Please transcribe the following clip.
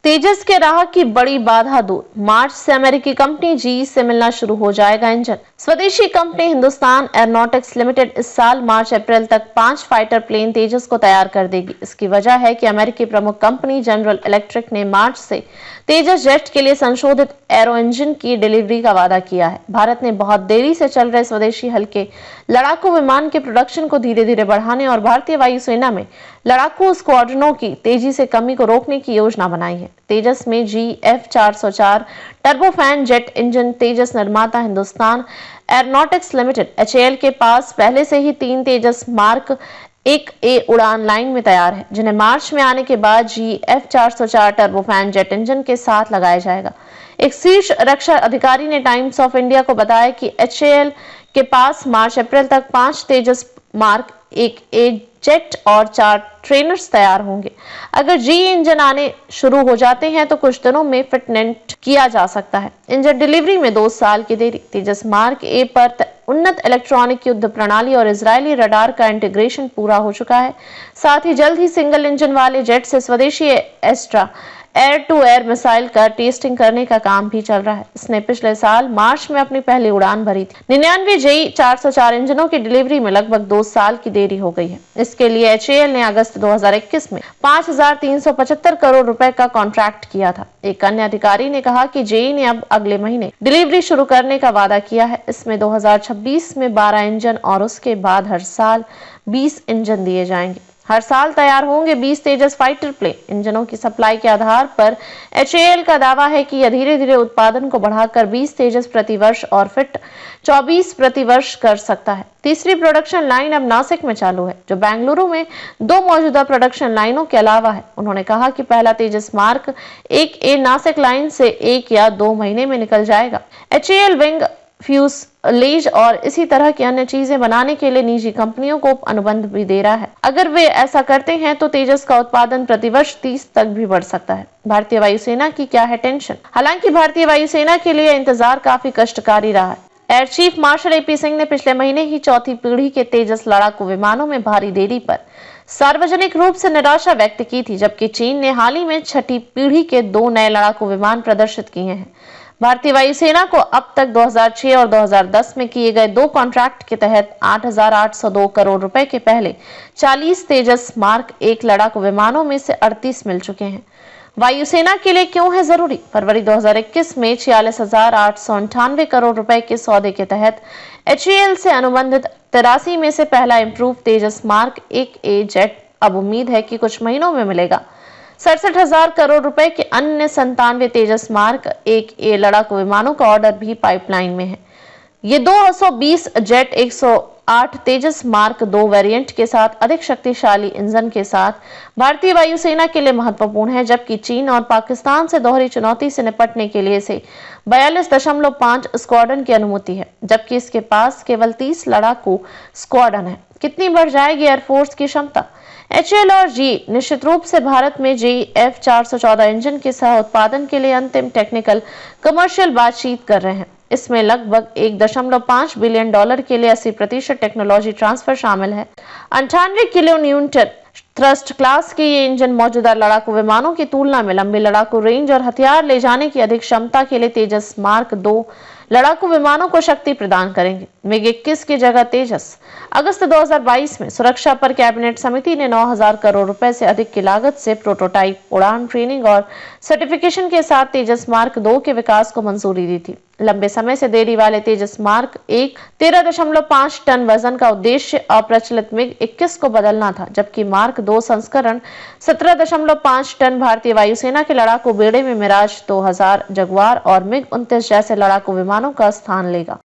तेजस के राह की बड़ी बाधा दूर। मार्च से अमेरिकी कंपनी जीई से मिलना शुरू हो जाएगा इंजन। स्वदेशी कंपनी हिंदुस्तान एरोनॉटिक्स लिमिटेड इस साल मार्च अप्रैल तक 5 फाइटर प्लेन तेजस को तैयार कर देगी। इसकी वजह है कि अमेरिकी प्रमुख कंपनी जनरल इलेक्ट्रिक ने मार्च से तेजस जेट के लिए संशोधित एरो इंजन की डिलीवरी का वादा किया है। भारत ने बहुत देरी से चल रहे स्वदेशी हल्के लड़ाकू विमान के प्रोडक्शन को धीरे धीरे बढ़ाने और भारतीय वायुसेना में लड़ाकू स्क्वाड्रनों की तेजी से कमी को रोकने की योजना बनाई है। तेजस में GF404 टर्बोफैन जेट इंजन तेजस निर्माता हिंदुस्तान एरोनॉटिक्स लिमिटेड HAL के पास पहले से ही 3 तेजस मार्क 1A उड़ान लाइन में तैयार है, जिन्हें मार्च में आने के बाद GF404 टर्बोफैन जेट इंजन के साथ लगाया जाएगा। एक शीर्ष रक्षा अधिकारी ने टाइम्स ऑफ इंडिया को बताया कि HAL के पास मार्च अप्रैल तक 5 तेजस मार्क 1A जेट और 4 ट्रेनर्स तैयार होंगे। अगर जीई इंजन आने शुरू हो जाते हैं तो कुछ दिनों में फिटनेस किया जा सकता है। इंजन डिलीवरी में 2 साल की देरी। तेजस मार्क ए पर उन्नत इलेक्ट्रॉनिक युद्ध प्रणाली और इजरायली रडार का इंटीग्रेशन पूरा हो चुका है। साथ ही जल्द ही सिंगल इंजन वाले जेट से स्वदेशी Astra air to air missile का टेस्टिंग करने का काम भी चल रहा है। इसने पिछले साल मार्च में अपनी पहली उड़ान भरी थी। 99 JE404 इंजनों की डिलीवरी में लगभग 2 साल की देरी हो गई है। इसके लिए HAL ने अगस्त 2021 में 5,375 करोड़ रुपए का कॉन्ट्रैक्ट किया था। एक अन्य अधिकारी ने कहा कि जेई ने अब अगले महीने डिलीवरी शुरू करने का वादा किया है। इसमें 2026 में 12 इंजन और उसके बाद हर साल 20 इंजन दिए जाएंगे। हर साल तैयार होंगे 20 तेजस फाइटर प्लेन। इंजनों की सप्लाई के आधार पर HAL का दावा है कि यह धीरे धीरे उत्पादन को बढ़ाकर 20 तेजस प्रति वर्ष और फिट 24 प्रति वर्ष कर सकता है। तीसरी प्रोडक्शन लाइन अब नासिक में चालू है, जो बेंगलुरु में 2 मौजूदा प्रोडक्शन लाइनों के अलावा है। उन्होंने कहा कि पहला तेजस मार्क 1A नासिक लाइन से 1 या 2 महीने में निकल जाएगा। HAL विंग फ्यूजलेज और इसी तरह की अन्य चीजें बनाने के लिए निजी कंपनियों को अनुबंध भी दे रहा है। अगर वे ऐसा करते हैं तो तेजस का उत्पादन प्रतिवर्ष 30 तक भी बढ़ सकता है। भारतीय वायुसेना की क्या है टेंशन? हालांकि भारतीय वायुसेना के लिए इंतजार काफी कष्टकारी रहा है। Air chief marshal AP Singh ने पिछले महीने ही 4थी पीढ़ी के तेजस लड़ाकू विमानों में भारी देरी पर सार्वजनिक रूप से निराशा व्यक्त की थी, जबकि चीन ने हाल ही में 6ठी पीढ़ी के 2 नए लड़ाकू विमान प्रदर्शित किए हैं। भारतीय वायुसेना को अब तक 2006 और 2010 में किए गए 2 कॉन्ट्रैक्ट के तहत 8,802 करोड़ रुपए के पहले 40 तेजस मार्क 1 लड़ाकू विमानों में से 38 मिल चुके हैं। वायुसेना के लिए क्यों है जरूरी? फरवरी 2021 में 46,898 करोड़ रुपए के सौदे के तहत HAL से अनुबंधित 83 में से पहला इंप्रूव तेजस मार्क 1A जेट अब उम्मीद है कि कुछ महीनों में मिलेगा। 67,000 करोड़ रुपए के अन्य 97 तेजस मार्क 1A लड़ाकू विमानों का ऑर्डर भी पाइपलाइन में है। ये 220 जेट 108 तेजस मार्क 2 वेरिएंट के साथ अधिक शक्तिशाली इंजन के साथ भारतीय वायुसेना के लिए महत्वपूर्ण है, जबकि चीन और पाकिस्तान से दोहरी चुनौती से निपटने के लिए इसे 42.5 स्क्वाड्रन की अनुमति है, जबकि इसके पास केवल 30 लड़ाकू स्क्वाड्रन है। कितनी बढ़ जाएगी एयरफोर्स की क्षमता? HAL और GE निश्चित रूप से भारत में GF414 इंजन के सह उत्पादन के लिए अंतिम टेक्निकल कमर्शियल बातचीत कर रहे हैं। इसमें लगभग $1.5 बिलियन के लिए 80% टेक्नोलॉजी ट्रांसफर शामिल है। 98 किलो न्यूटन थ्रस्ट क्लास के ये इंजन मौजूदा लड़ाकू विमानों की तुलना में लंबी लड़ाकू रेंज और हथियार ले जाने की अधिक क्षमता के लिए तेजस मार्क 2 लड़ाकू विमानों को शक्ति प्रदान करेंगे। MiG-21 की जगह तेजस। अगस्त 2022 में सुरक्षा पर कैबिनेट समिति ने 9,000 करोड़ रुपए से अधिक की लागत से प्रोटोटाइप उड़ान ट्रेनिंग और सर्टिफिकेशन के साथ तेजस मार्क 2 के विकास को मंजूरी दी थी। लंबे समय से देरी वाले तेजस मार्क 1 13.5 टन वजन का उद्देश्य अप्रचलित MiG-21 को बदलना था, जबकि मार्क 2 संस्करण 17.5 टन भारतीय वायुसेना के लड़ाकू बेड़े में मिराज 2000 जगुआर और MiG-29 जैसे लड़ाकू विमानों का स्थान लेगा।